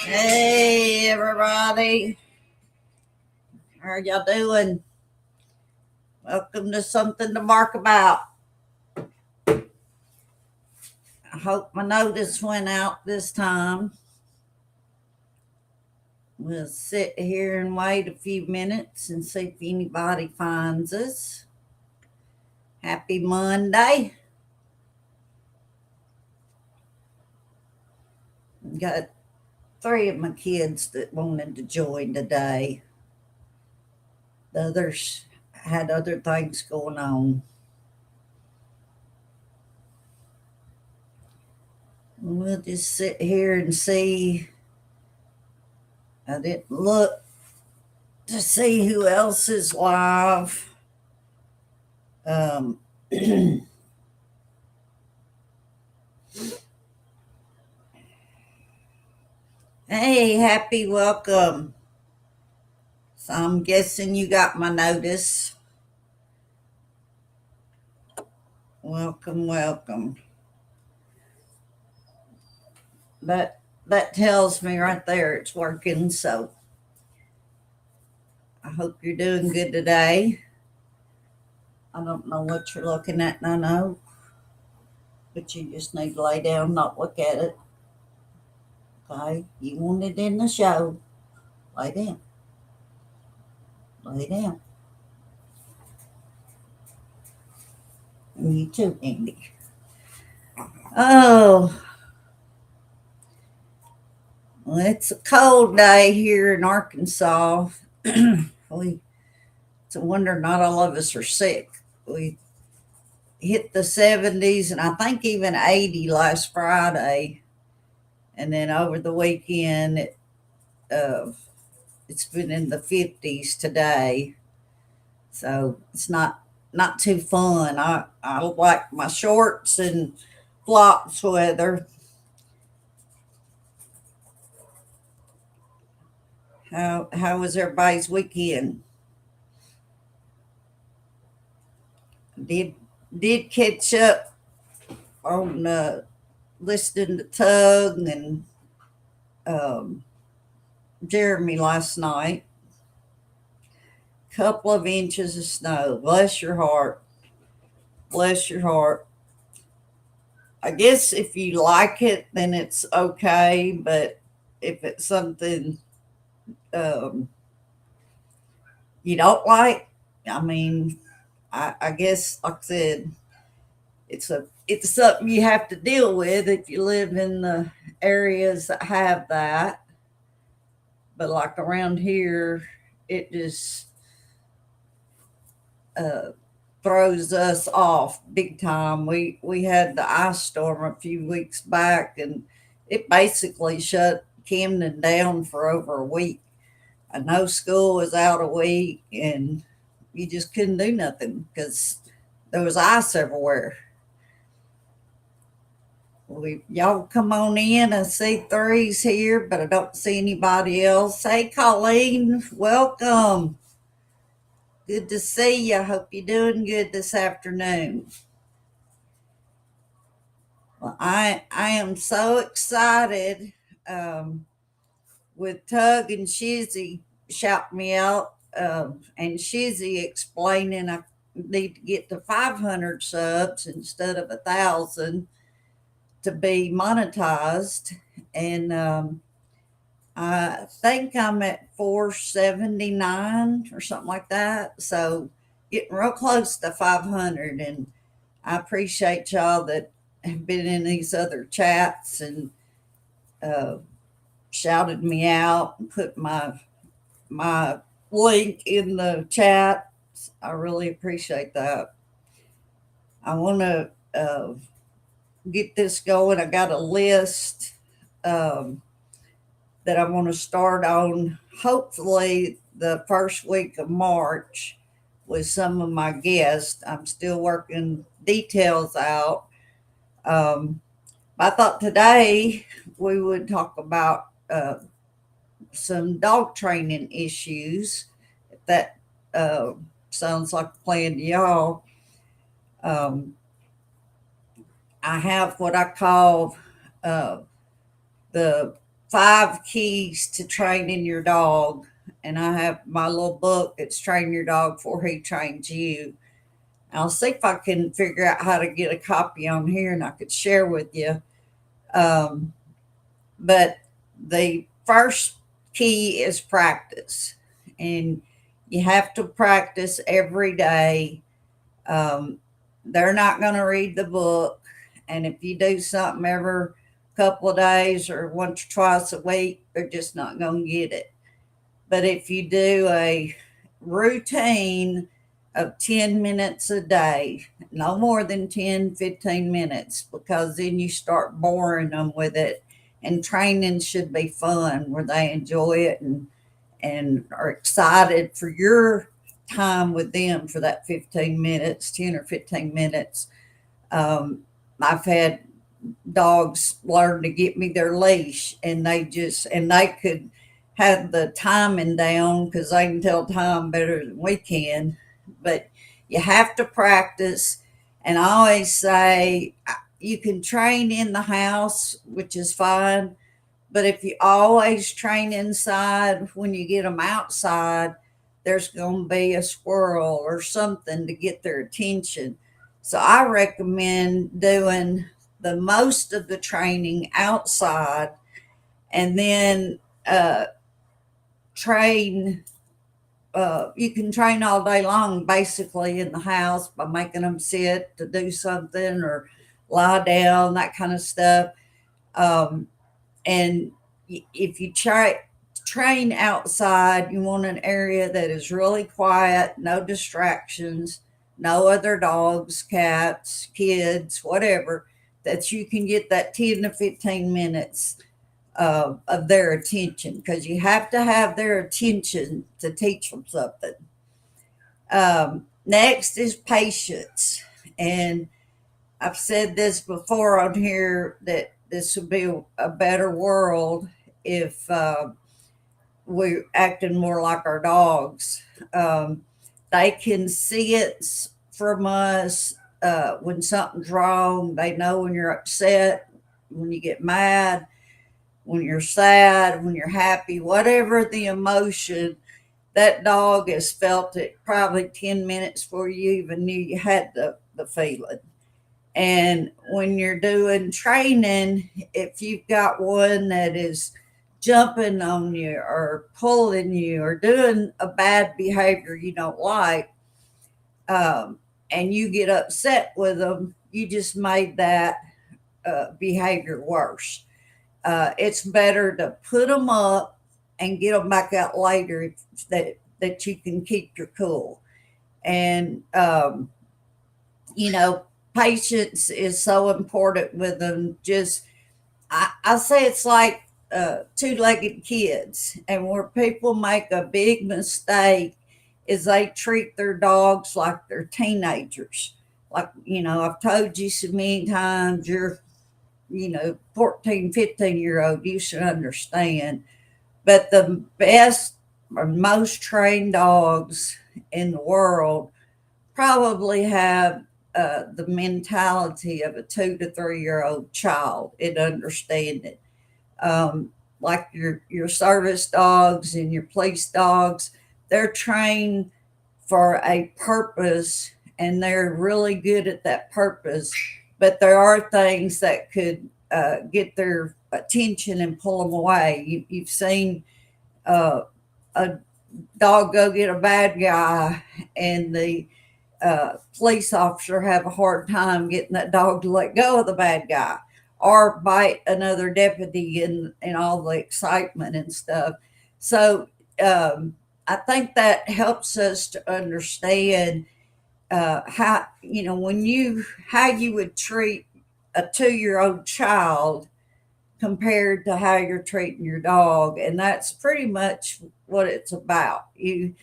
Hey everybody, how are y'all doing? Welcome to Something to Mark About. I hope my notice went out this time. We'll sit here and wait a few minutes and see if anybody finds us. Happy Monday. Got three of my kids that wanted to join today. The others had other things going on. We'll just sit here and see. I didn't look to see who else is live. Um, hey, happy welcome. So I'm guessing you got my notice. Welcome, welcome. That tells me right there it's working. So I hope you're doing good today. I don't know what you're looking at, no, but you just need to lay down, not look at it. Okay, you want it in the show. Lay down. Lay down. And you too, Andy. Oh, well, it's a cold day here in Arkansas. we, it's a wonder not all of us are sick. We hit the 70s and I think even 80 last Friday. And then over the weekend, uh, it's been in the 50s today. So it's not too fun. I like my shorts and flops weather. How was everybody's weekend? Did did catch up on listening to Tug and um, Jeremy last night. Couple of inches of snow. Bless your heart. Bless your heart. I guess if you like it, then it's okay. But if it's something um, you don't like, I mean, I guess, like I said, it's something you have to deal with if you live in the areas that have that. But like around here, it just uh, throws us off big time. We had the ice storm a few weeks back, and it basically shut Camden down for over a week. I know school was out a week, and you just couldn't do nothing because there was ice everywhere. Y'all come on in. I see threes here, but I don't see anybody else. Hey, Colleen, welcome. Good to see you. Hope you're doing good this afternoon. Well, I am so excited um, with Tug and Shizzy shout me out and Shizzy explaining I need to get to 500 subs instead of 1,000 to be monetized. And I think I'm at 479 or something like that. So getting real close to 500. And I appreciate y'all that have been in these other chats and uh, shouted me out and put my link in the chat. I really appreciate that. I want to get this going. I got a list um, that I want to start on. Hopefully, the first week of March with some of my guests. I'm still working details out. Um, I thought today we would talk about some dog training issues. If that uh, sounds like a plan to y'all, um, I have what I call uh, the 5 keys to training your dog. And I have my little book that's train your dog before he trains you. I'll see if I can figure out how to get a copy on here and I could share with you. Um, but the first key is practice. And you have to practice every day. Um, they're not going to read the book. And if you do something every couple of days or once or twice a week, they're just not going to get it. But if you do a routine of 10 minutes a day, no more than 10, 15 minutes, because then you start boring them with it. And training should be fun where they enjoy it and are excited for your time with them for that 15 minutes, 10 or 15 minutes. Um, I've had dogs learn to get me their leash and they could have the timing down because they can tell time better than we can. But you have to practice. And I always say you can train in the house, which is fine. But if you always train inside, when you get them outside, there's going to be a squirrel or something to get their attention. So I recommend doing the most of the training outside and then train. You can train all day long basically in the house by making them sit to do something or lie down, that kind of stuff. Um, and if you train outside, you want an area that is really quiet, no distractions, no other dogs, cats, kids, whatever, that you can get that 10 to 15 minutes of their attention because you have to have their attention to teach them something. Next is patience. And I've said this before on here that this would be a better world if we're acting more like our dogs. Um, they can see it from us when something's wrong. They know when you're upset, when you get mad, when you're sad, when you're happy, whatever the emotion, that dog has felt it probably 10 minutes before you even knew you had the feeling. And when you're doing training, if you've got one that is jumping on you or pulling you or doing a bad behavior you don't like, and you get upset with them, you just made that behavior worse. It's better to put them up and get them back out later that you can keep your cool. And you know, patience is so important with them. Just I say it's like two-legged kids, and where people make a big mistake is they treat their dogs like they're teenagers. Like, you know, I've told you so many times, you're, you know, 14, 15-year old, you should understand. But the best or most trained dogs in the world probably have the mentality of a 2 to 3 year old child in understanding. Like your service dogs and your police dogs, they're trained for a purpose and they're really good at that purpose. But there are things that could get their attention and pull them away. You've seen uh, a dog go get a bad guy and the police officer have a hard time getting that dog to let go of the bad guy or bite another deputy in all the excitement and stuff. So I think that helps us to understand how, you know, how you would treat a 2 year old child compared to how you're treating your dog. And that's pretty much what it's about. It'll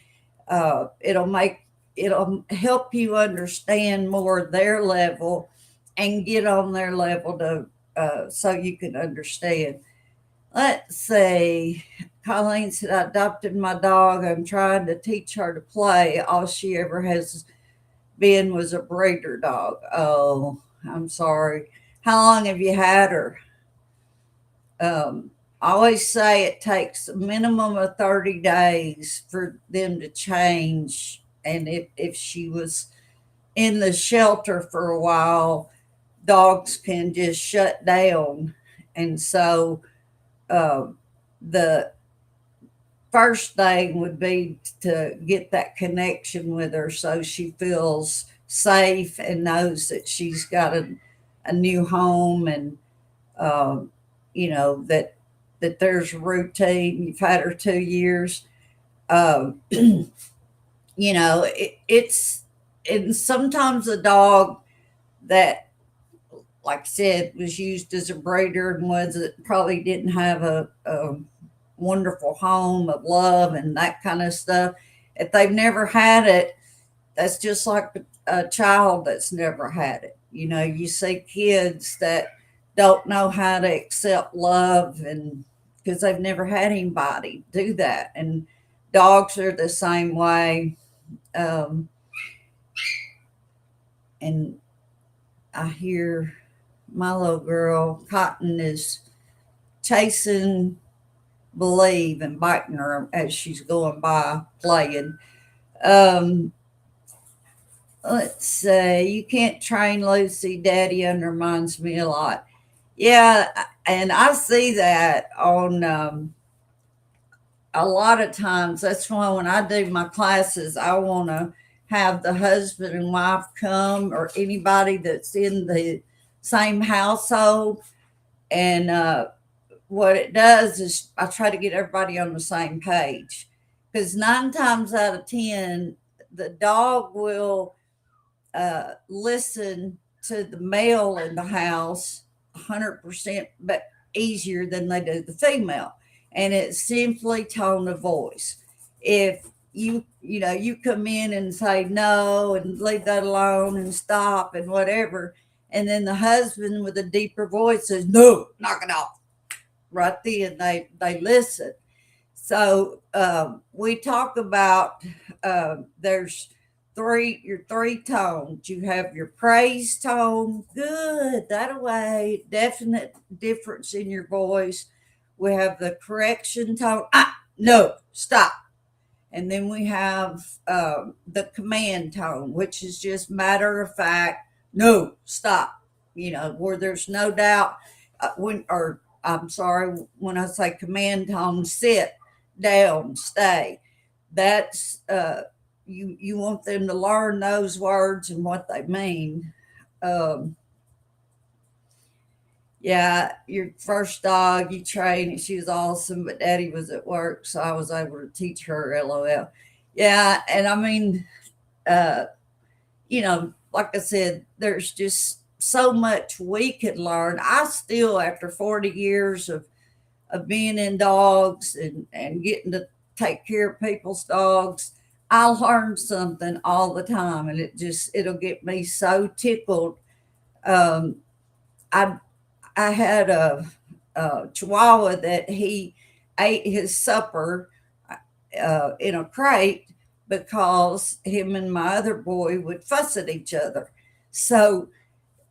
help you understand more their level and get on their level to so you can understand. Let's see. Colleen said, I adopted my dog. I'm trying to teach her to play. All she ever has been was a breeder dog. Oh, I'm sorry. How long have you had her? Um, I always say it takes a minimum of 30 days for them to change. And if she was in the shelter for a while, dogs can just shut down. And so uh, the first thing would be to get that connection with her so she feels safe and knows that she's got a new home, and um, that there's a routine. You've had her 2 years. Um, it's and sometimes a dog that, like I said, was used as a breeder and was probably didn't have a wonderful home of love and that kind of stuff. If they've never had it, that's just like a child that's never had it. You see kids that don't know how to accept love, and because they've never had anybody do that. And dogs are the same way. Um, and I hear my little girl Cotton is chasing Believe and biting her as she's going by playing. Um, let's say you can't train Lucy. Daddy undermines me a lot. Yeah, and I see that on a lot of times. That's why when I do my classes, I want to have the husband and wife come, or anybody that's in the same household. And what it does is I try to get everybody on the same page, because 9 times out of 10, the dog will listen to the male in the house 100% but easier than they do the female. And it's simply tone of voice. If you come in and say no and leave that alone and stop and whatever, and then the husband with a deeper voice says no, knock it off, right then they listen. So we talk about there's your three tones. You have your praise tone, good, that away, definite difference in your voice. We have the correction tone, no, stop. And then we have the command tone, which is just matter of fact, no, stop. Where there's no doubt. Or I'm sorry, when I say command tone, sit down, stay. That's you want them to learn those words and what they mean. Um, yeah, your first dog you trained, she was awesome, but Daddy was at work, so I was able to teach her. LOL. Yeah, and I mean, uh, like I said, there's just so much we could learn. I still, after 40 years of being in dogs and getting to take care of people's dogs, I learn something all the time, and it'll get me so tickled. Um, I I had a Chihuahua that he ate his supper in a crate because him and my other boy would fuss at each other. So,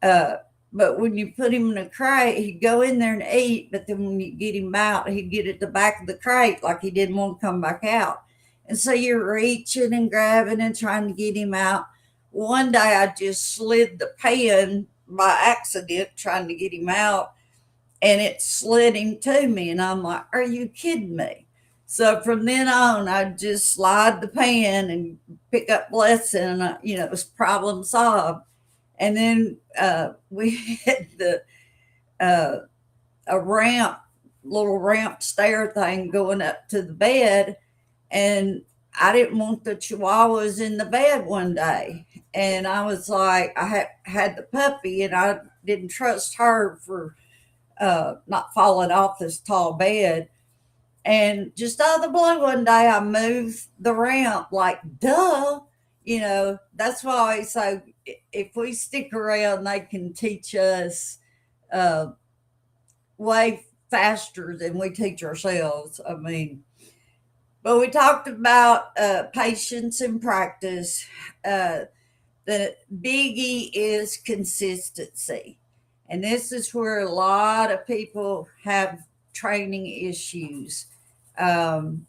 uh, but when you put him in a crate, he'd go in there and eat. But then when you get him out, he'd get at the back of the crate like he didn't want to come back out. And so you're reaching and grabbing and trying to get him out. One day I just slid the pan by accident trying to get him out, and it slid him to me. And I'm like, are you kidding me? So from then on, I just slide the pan and pick up Blessing, and it was problem solved. And then we had uh, a little ramp stair thing going up to the bed, and I didn't want the Chihuahuas in the bed one day. And I was like, I had the puppy, and I didn't trust her for not falling off this tall bed. And just out of the blue one day, I moved the ramp, like, duh. That's why I say if we stick around, they can teach us uh, way faster than we teach ourselves. I mean, but we talked about patience and practice. The biggie is consistency. And this is where a lot of people have training issues. Um,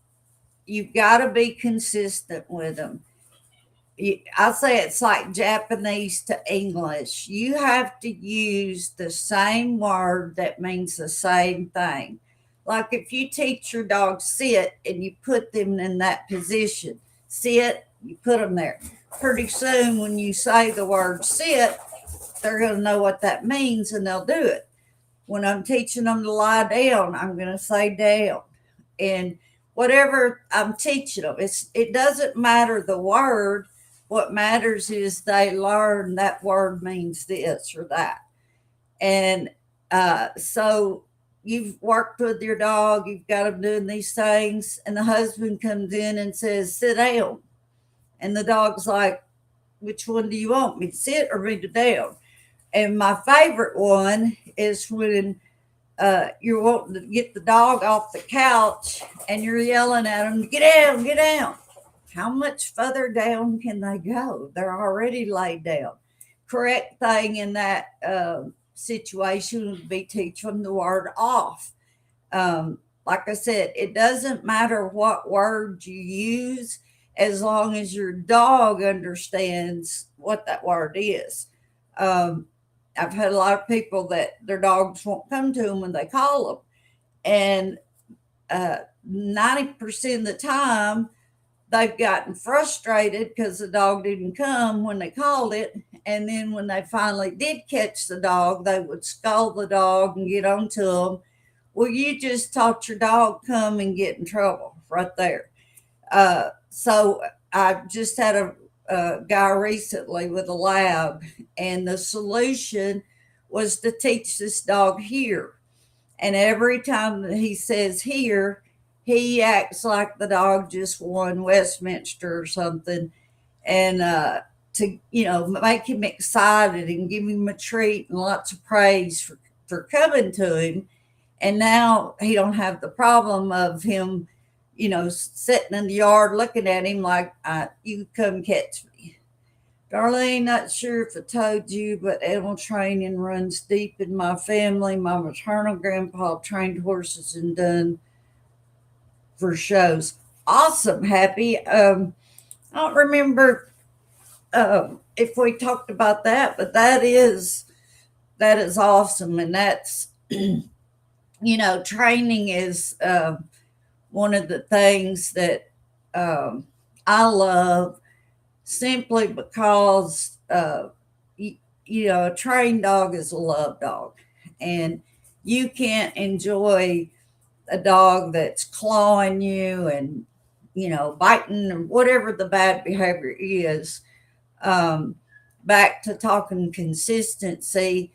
you've got to be consistent with them. I say it's like Japanese to English. You have to use the same word that means the same thing. Like if you teach your dog sit and you put them in that position, sit, you put them there. Pretty soon, when you say the word sit, they're going to know what that means and they'll do it. When I'm teaching them to lie down, I'm going to say down. And whatever I'm teaching them, it doesn't matter the word. What matters is they learn that word means this or that. And so you've worked with your dog, you've got them doing these things, and the husband comes in and says, sit down. And the dog's like, which one do you want, me to sit or me to down? And my favorite one is when you're wanting to get the dog off the couch and you're yelling at them, get down, get down. How much further down can they go? They're already laid down. Correct thing in that situation would be teach them the word off. Like I said, it doesn't matter what word you use as long as your dog understands what that word is. Um, I've had a lot of people that their dogs won't come to them when they call them. And 90% of the time, they've gotten frustrated because the dog didn't come when they called it. And then when they finally did catch the dog, they would scold the dog and get on to them. Well, you just taught your dog come and get in trouble right there. So I just had a guy recently with a lab, and the solution was to teach this dog here. And every time that he says here, he acts like the dog just won Westminster or something. And to, make him excited and give him a treat and lots of praise for coming to him. And now he don't have the problem of him, sitting in the yard looking at him like, you come catch me. Darlene, not sure if I told you, but animal training runs deep in my family. My maternal grandpa trained horses and done for shows. Awesome, Happy. I don't remember if we talked about that, but that is awesome, and that's training is one of the things that I love simply because a trained dog is a love dog, and you can't enjoy a dog that's clawing you and biting or whatever the bad behavior is. um, Back to talking consistency,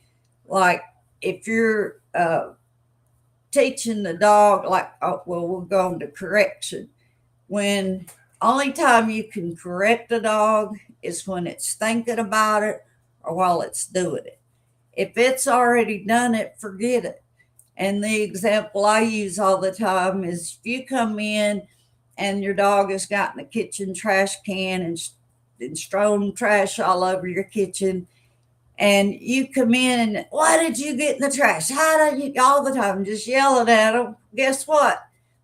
like if you're teaching the dog, like, oh, well, we'll go into correction. When only time you can correct a dog is when it's thinking about it or while it's doing it. If it's already done it, forget it. And the example I use all the time is if you come in and your dog has gotten the kitchen trash can and strewn trash all over your kitchen, and you come in and why did you get in the trash? How did you, all the time just yelling at them? Guess what?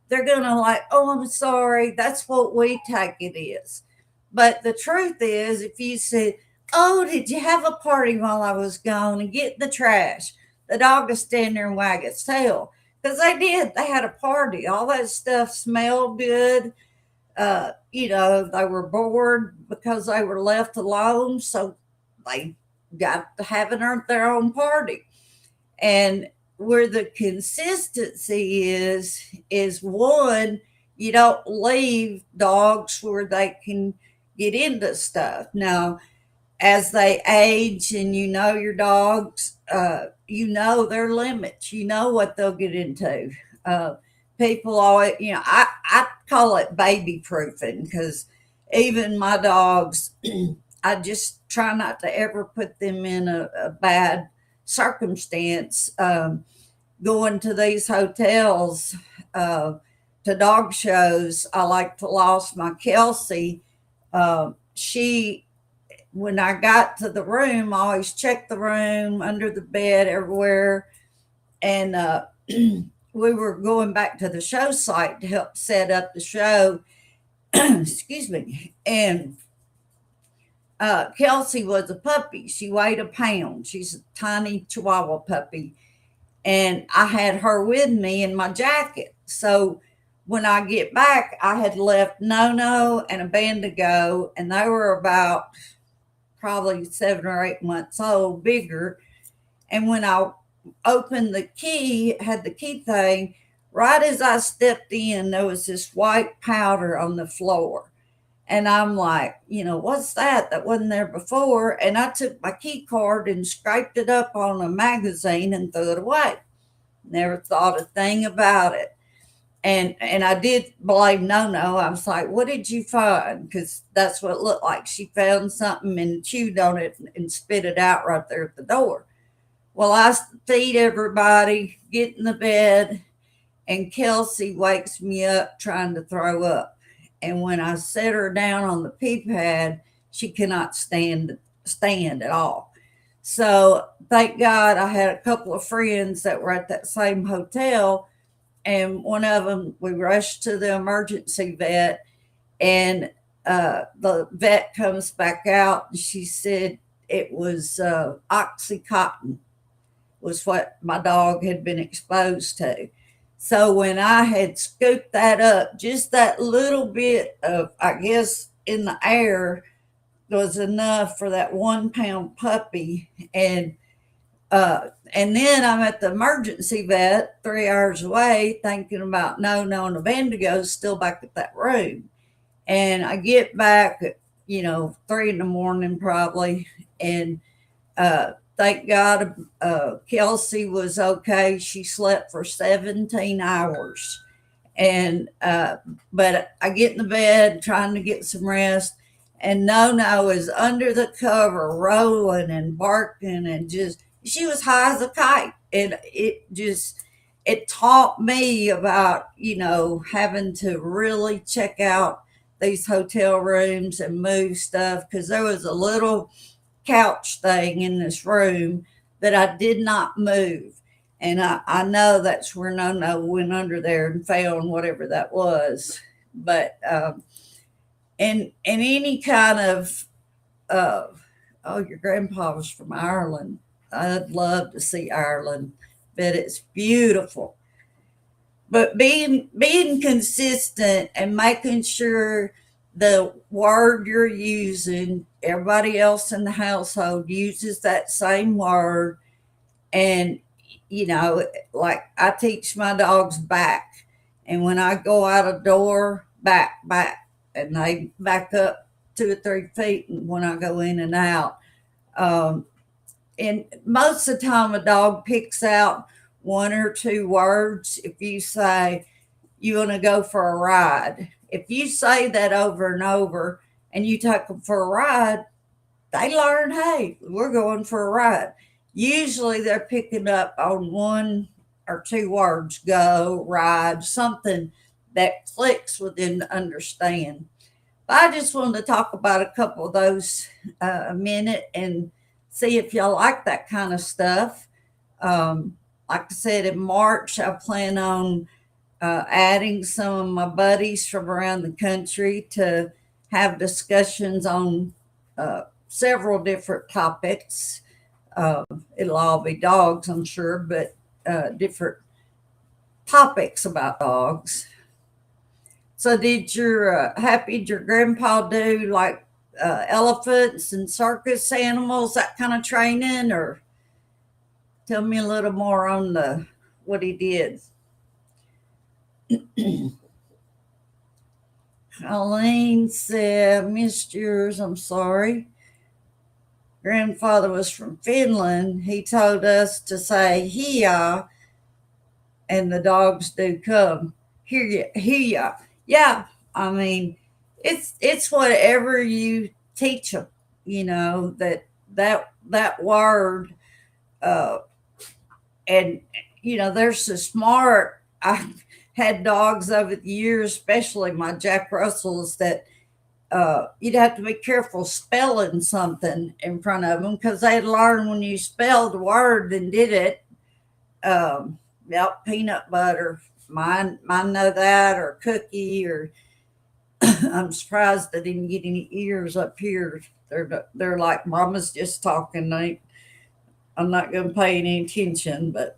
They're gonna like, oh, I'm sorry. That's what we take it is. But the truth is, if you said, oh, did you have a party while I was gone and get the trash? The dog will stand there and wag its tail because they did. They had a party. All that stuff smelled good. They were bored because they were left alone, so they got to have their own party. And where the consistency is one, you don't leave dogs where they can get into stuff. Now, as they age and your dogs, you know their limits, you know what they'll get into. Uh, People always, I call it baby proofing because even my dogs, I just try not to ever put them in a bad circumstance. Going to these hotels, uh, to dog shows, I like to lost my Kelsey. She When I got to the room, I always checked the room, under the bed, everywhere. And we were going back to the show site to help set up the show. Excuse me. And Kelsey was a puppy. She weighed a pound. She's a tiny Chihuahua puppy. And I had her with me in my jacket. So when I get back, I had left Nono and a Bandigo, and they were about probably 7 or 8 months old, bigger. And when I opened the key, had the key thing, right as I stepped in, there was this white powder on the floor. And I'm like, what's that? That wasn't there before. And I took my key card and scraped it up on a magazine and threw it away. Never thought a thing about it. And I did blame Nono. I was like, what did you find? Because that's what it looked like. She found something and chewed on it and spit it out right there at the door. Well, I feed everybody, get in the bed, and Kelsey wakes me up trying to throw up. And when I set her down on the pee pad, she cannot stand at all. So thank God I had a couple of friends that were at that same hotel, and one of them, we rushed to the emergency vet, and the vet comes back out, and she said it was Oxycontin was what my dog had been exposed to. So when I had scooped that up, just that little bit of, I guess, in the air was enough for that 1 pound puppy. And then I'm at the emergency vet 3 hours away thinking about no, and the Vandigo's still back at that room. And I get back at, 3 in the morning probably. And thank God Kelsey was okay. She slept for 17 hours. And, but I get in the bed trying to get some rest. And No is under the cover, rolling and barking, and just, she was high as a kite. And it taught me about, having to really check out these hotel rooms and move stuff, because there was a little couch thing in this room that I did not move. And I know that's where No went under there and found whatever that was. But, and any kind of, uh, oh, your grandpa was from Ireland. I'd love to see Ireland, but it's beautiful. But being consistent and making sure the word you're using, everybody else in the household uses that same word. And like I teach my dogs back, and when I go out a door, back, and they back up 2 or 3 feet when I go in and out. Um, and most of the time, a dog picks out 1 or 2 words. If you say, you want to go for a ride, if you say that over and over and you take them for a ride, they learn, hey, we're going for a ride. Usually they're picking up on 1 or 2 words, go, ride, something that clicks within the understand. I just wanted to talk about a couple of those a minute and see if y'all like that kind of stuff. Like I said, in March, I plan on adding some of my buddies from around the country to have discussions on several different topics. It'll all be dogs, I'm sure, but different topics about dogs. So, did your grandpa do like elephants and circus animals, that kind of training, or tell me a little more on the what he did? Colleen said, missed yours. I'm sorry. Grandfather was from Finland. He told us to say "Hia," and the dogs do come. Hia. Yeah, I mean, it's whatever you teach them. That word, uh, and they're so smart. I had dogs over the years, especially my Jack Russells, that you'd have to be careful spelling something in front of them because they'd learn when you spelled the word and did it. Um, Yep, peanut butter. Mine know that, or cookie, or I'm surprised they didn't get any ears up here. They're like, Mama's just talking. I'm not going to pay any attention, but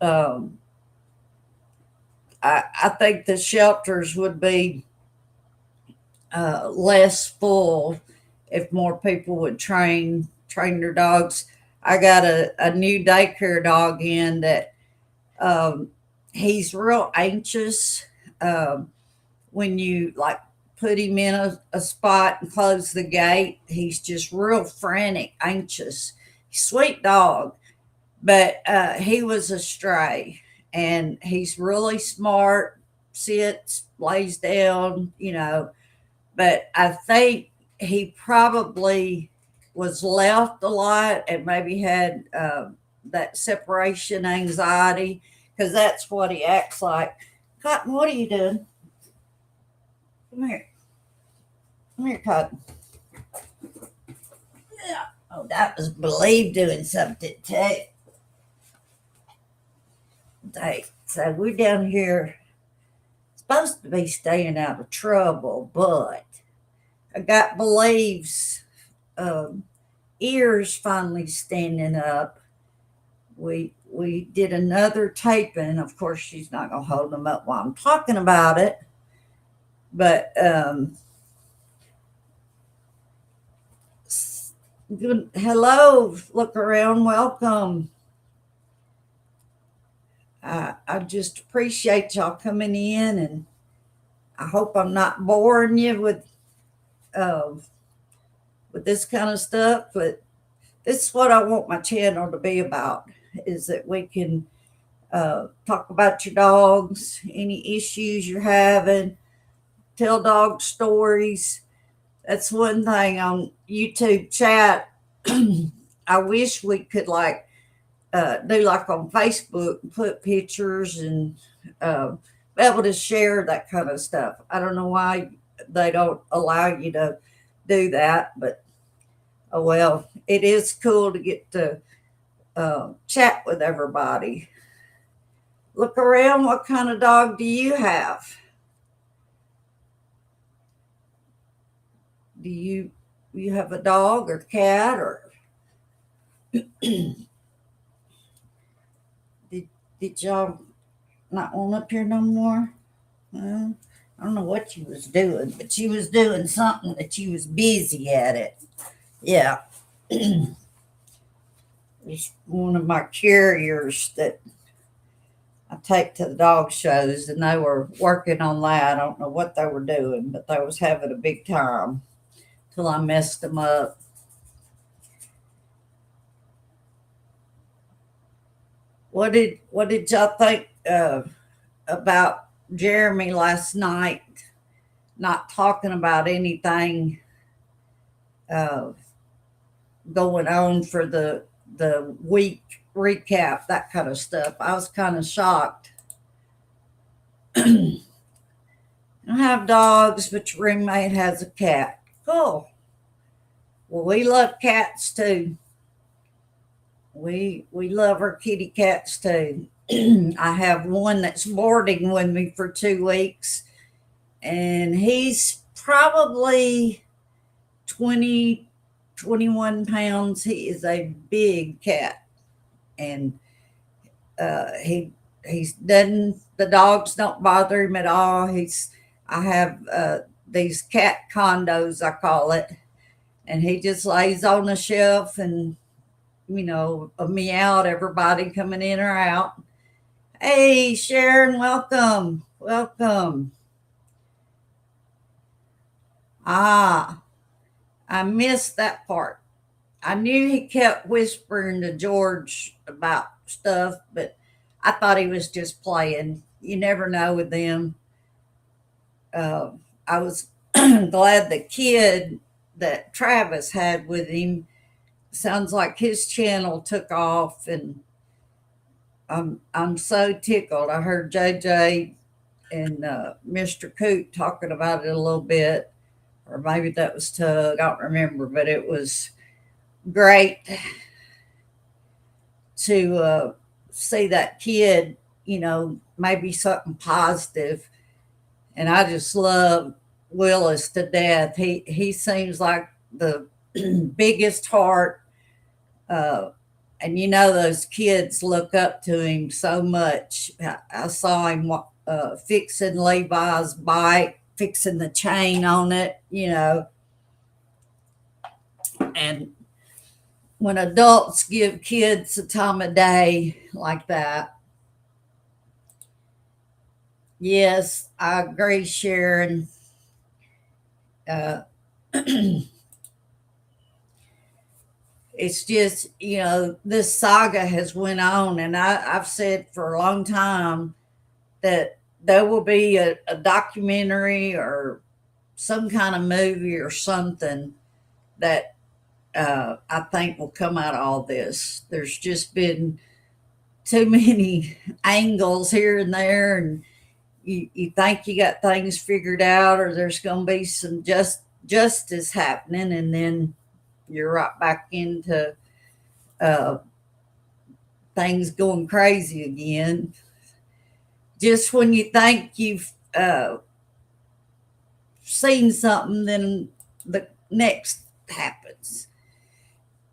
um, I think the shelters would be less full if more people would train their dogs. I got a new daycare dog in that um, he's real anxious when you like put him in a spot and close the gate. He's just real frantic, anxious. Sweet dog, but he was a stray, and he's really smart. Sits, lays down, but I think he probably was left a lot and maybe had that separation anxiety, because that's what he acts like. Cotton, what are you doing? Come here. Come here, Cotton. Yeah. Oh, that was Believe doing something too. So we're down here, supposed to be staying out of trouble, but I got Believe's um, ears finally standing up. We did another taping. Of course, she's not gonna hold them up while I'm talking about it, but good. Hello, look around, welcome. I just appreciate y'all coming in, and I hope I'm not boring you uh, with this kind of stuff. But this is what I want my channel to be about: is that we can talk about your dogs, any issues you're having, tell dog stories. That's one thing on YouTube chat. I wish we could like do like on Facebook, put pictures and be able to share that kind of stuff. I don't know why they don't allow you to do that, but oh well, it is cool to get to chat with everybody. Look around. What kind of dog do you have? Do you have a dog or cat, or did y'all not want up here no more? Well, I don't know what you was doing, but you was doing something that you was busy at it. Yeah. It's one of my carriers that I take to the dog shows, and they were working on that. I don't know what they were doing, but they was having a big time till I messed them up. What did y'all think about Jeremy last night? Not talking about anything uh, going on for the week recap, that kind of stuff. I was kind of shocked. I don't have dogs, but your roommate has a cat. Cool. Well, we love cats too. We love our kitty cats too. I have one that's boarding with me for 2 weeks, and he's probably 20, 21 pounds. He is a big cat, and he's doesn't the dogs don't bother him at all. I have these cat condos, I call it, and he just lays on the shelf and a meow at everybody coming in or out. Hey, Sharon, welcome, welcome. Ah, I missed that part. I knew he kept whispering to George about stuff, but I thought he was just playing. You never know with them. Uh, I was glad the kid that Travis had with him, sounds like his channel took off, and I'm so tickled. I heard JJ and Mr. Coot talking about it a little bit, or maybe that was Tug. I don't remember, but it was great to see that kid, maybe something positive. And I just love Willis to death. He seems like the biggest heart, uh, and those kids look up to him so much. I saw him fixing Levi's bike, fixing the chain on it, and when adults give kids the time of day like that, yes, I agree, Sharon. Uh, it's just, this saga has went on, and I've said for a long time that there will be a documentary or some kind of movie or something that I think will come out of all this. There's just been too many angles here and there, and you think you got things figured out, or there's going to be some justice happening, and then you're right back into uh, things going crazy again. Just when you think you've seen something, then the next happens.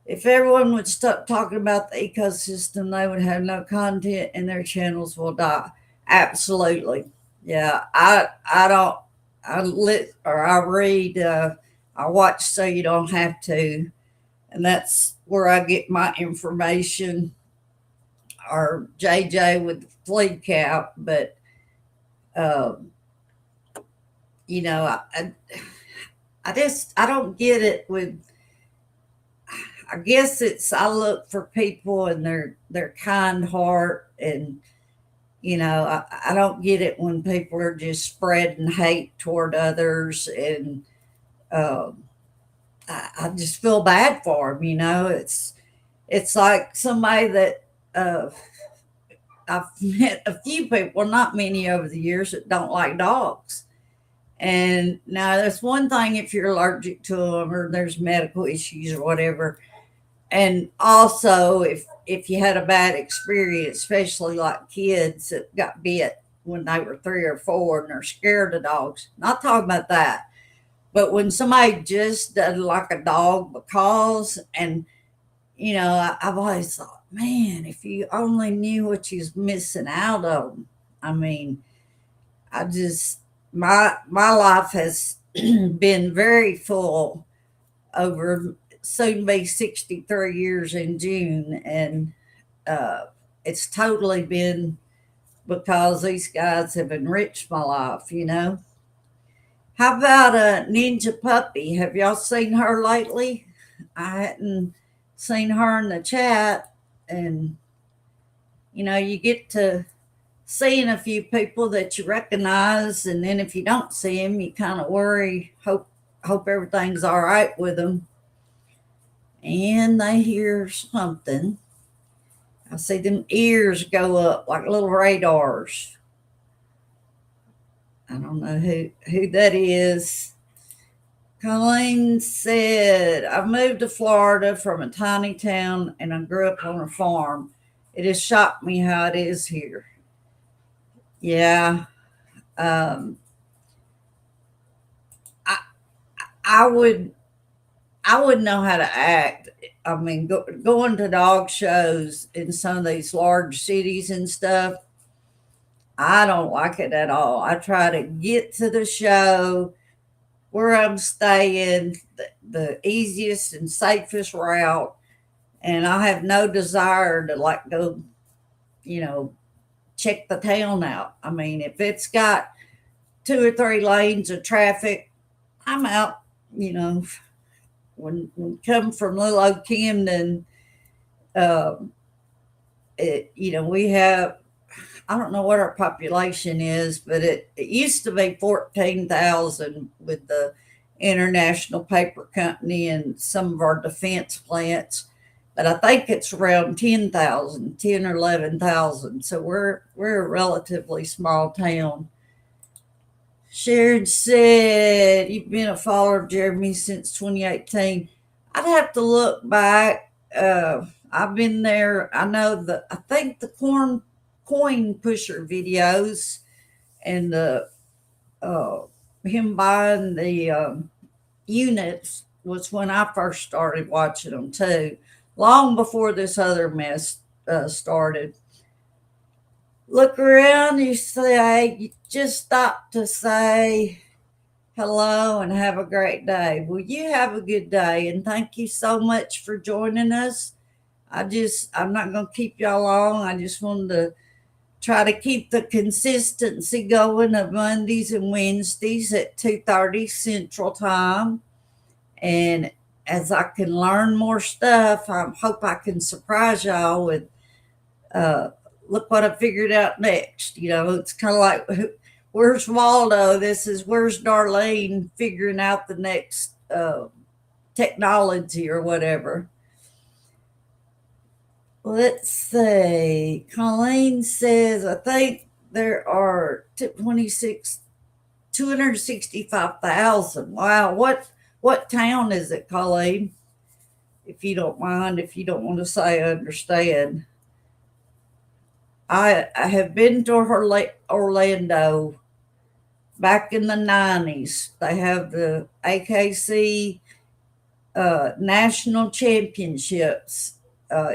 If everyone would stop talking about the ecosystem, they would have no content and their channels will die. Absolutely. Yeah, I don't I lit or I read I watch So You Don't Have To, and that's where I get my information, or JJ with the flea cap. But um, I don't get it with. I guess I look for people and their kind heart, and I don't get it when people are just spreading hate toward others, and um, I just feel bad for them. It's like somebody that I've met a few people, not many over the years, that don't like dogs. And now that's one thing if you're allergic to them or there's medical issues or whatever. And also if you had a bad experience, especially like kids that got bit when they were 3 or 4 and they're scared of dogs. Not talking about that. But when somebody just doesn't like a dog because, and I've always thought, man, if you only knew what you was missing out on. I mean, I just my life has been very full over soon be 63 years in June, and uh, it's totally been because these guys have enriched my life. How about a Ninja Puppy? Have y'all seen her lately? I hadn't seen her in the chat, and you get to seeing a few people that you recognize, and then if you don't see them, you kind of worry, hope everything's all right with them, and they hear something. I see them ears go up like little radars. I don't know who that is. Colleen said, I moved to Florida from a tiny town and I grew up on a farm. It has shocked me how it is here. Yeah. Um, I, I would I wouldn't know how to act. I mean, going to dog shows in some of these large cities and stuff, I don't like it at all. I try to get to the show where I'm staying, the easiest and safest route, and I have no desire to like go, you know, check the town out. I mean, if it's got 2 or 3 lanes of traffic, I'm out. You know, when we come from little old Camden, um, we have, I don't know what our population is, but it used to be 14,000 with the International Paper Company and some of our defense plants. But I think it's around 10,000, 10 or 11,000. So we're a relatively small town. Sharon said, you've been a follower of Jeremy since 2018. I'd have to look back. I've been there. I think the coin pusher videos and the uh, him buying the units was when I first started watching them too, long before this other mess started. Look around, you say, you just stop to say hello and have a great day. Well, you have a good day, and thank you so much for joining us. I'm not going to keep y'all long. I just wanted to try to keep the consistency going of Mondays and Wednesdays at 2:30 Central Time. And as I can learn more stuff, I hope I can surprise y'all with uh, look what I figured out next. It's kind of like where's Waldo? This is where's Darlene figuring out the next technology or whatever. Let's see. Colleen says, I think there are 265,000. Wow. What town is it, Colleen? If you don't mind, if you don't want to say, I understand. I have been to Orlando back in the 90s. They have the AKC national championships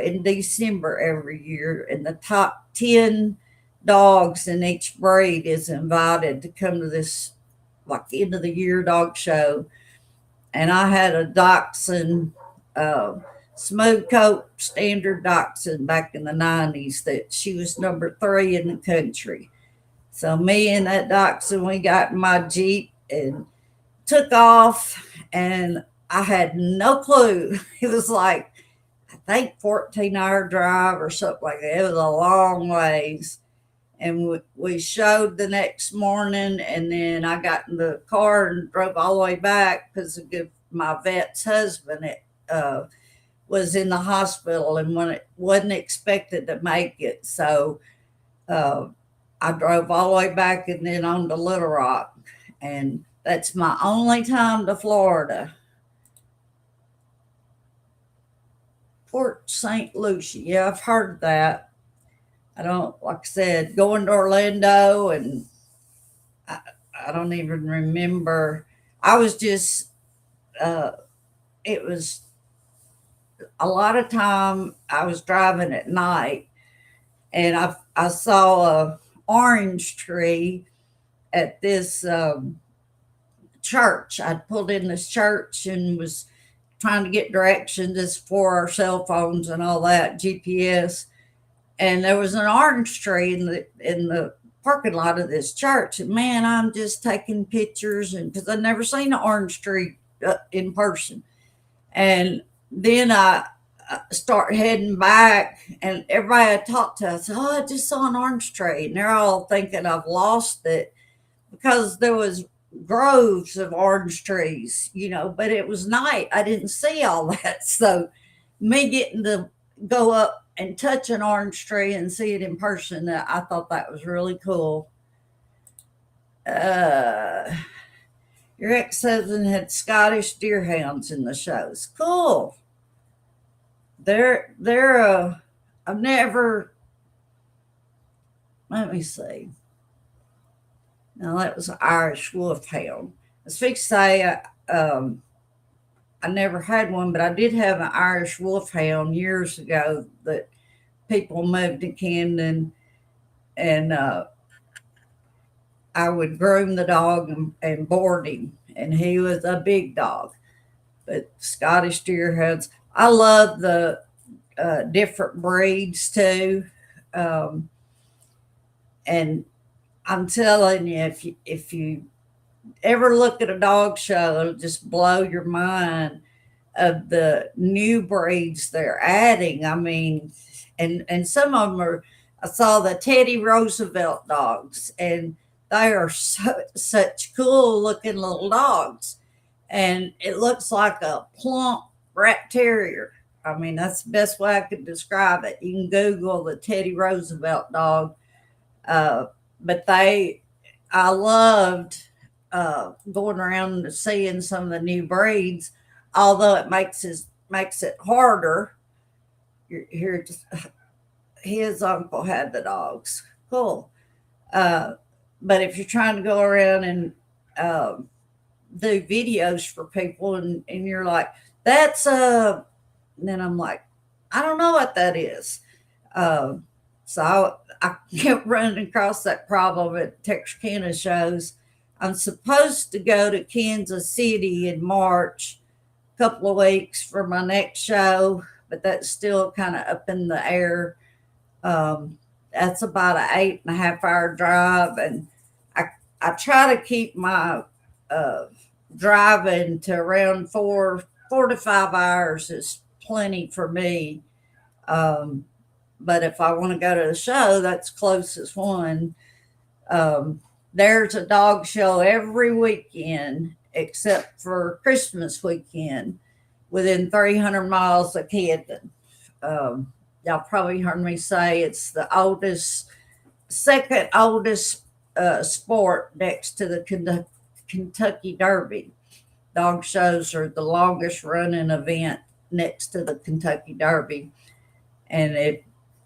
in December every year, and the top 10 dogs in each breed is invited to come to this like end of the year dog show. And I had a dachshund, smooth coat standard dachshund back in the 90s that she was number 3 in the country. So me and that dachshund, we got in my Jeep and took off, and I had no clue. It was like, I think 14-hour drive or something like that. It was a long ways. And we showed the next morning, and then I got in the car and drove all the way back because my vet's husband was in the hospital and when it wasn't expected to make it. So uh, I drove all the way back and then on to Little Rock. And that's my only time to Florida. Port St. Lucie. Yeah, I've heard that. I don't, like I said, going to Orlando, and I, I don't even remember. I was just, uh, it was a lot of time I was driving at night, and I saw a orange tree at this church. I'd pulled in this church and was trying to get directions just for our cell phones and all that GPS. And there was an orange tree in the parking lot of this church. And man, I'm just taking pictures, and because I'd never seen an orange tree in person. And then I start heading back, and everybody I talked to, I said, "Oh, I just saw an orange tree," and they're all thinking I've lost it because there was groves of orange trees, but it was night. I didn't see all that. So me getting to go up and touch an orange tree and see it in person, I thought that was really cool. Uh, your ex-husband had Scottish deerhounds in the shows. Cool. They're I've never, let me see. Now that was an Irish wolfhound. I was fixed to say I never had one, but I did have an Irish wolfhound years ago that people moved to Camden, and I would groom the dog and board him, and he was a big dog. But Scottish Deerhounds, I love the different breeds too, um, and I'm telling you, if you ever look at a dog show, it'll just blow your mind of the new breeds they're adding. I mean, and some of them are. I saw the Teddy Roosevelt dogs, and they are such cool looking little dogs, and it looks like a plump rat terrier. I mean, that's the best way I could describe it. You can Google the Teddy Roosevelt dog, uh, but I loved going around and seeing some of the new breeds, although it makes it harder here. His uncle had the dogs. Cool. Uh, but if you're trying to go around and um, do videos for people, and you're like, that's and then I'm like, I don't know what that is. Um, so I kept running across that problem at Texarkana shows. I'm supposed to go to Kansas City in March, a couple of weeks for my next show, but that's still kind of up in the air. That's about an 8.5 hour drive, and I I try to keep my uh, driving to around 4 to 5 hours is plenty for me. Um, but if I want to go to the show, that's closest one. Um, there's a dog show every weekend except for Christmas weekend within 300 miles of Camden. Y'all probably heard me say it's the oldest, second oldest sport next to the Kentucky Derby. Dog shows are the longest running event next to the Kentucky Derby. And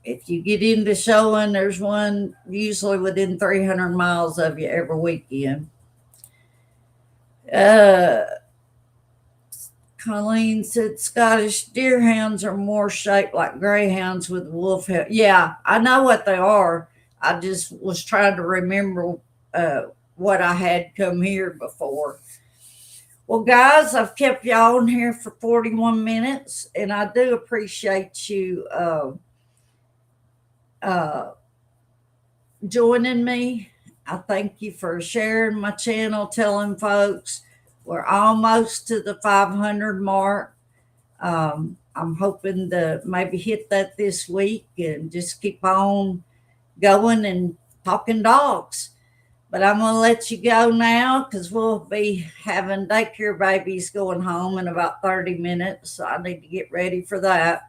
if you get into showing, there's one usually within 300 miles of you every weekend. Uh, Colleen said Scottish deerhounds are more shaped like greyhounds with wolf hair. Yeah, I know what they are. I just was trying to remember uh, what I had come here before. Well, guys, I've kept y'all on here for 41 minutes, and I do appreciate you uh, joining me. I thank you for sharing my channel, telling folks we're almost to the 500 mark. I'm hoping to maybe hit that this week and just keep on going and talking dogs. But I'm going to let you go now because we'll be having daycare babies going home in about 30 minutes. So I need to get ready for that.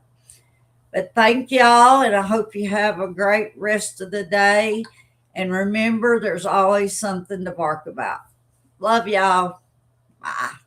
But thank y'all, and I hope you have a great rest of the day. And remember, there's always something to bark about. Love y'all. Bye.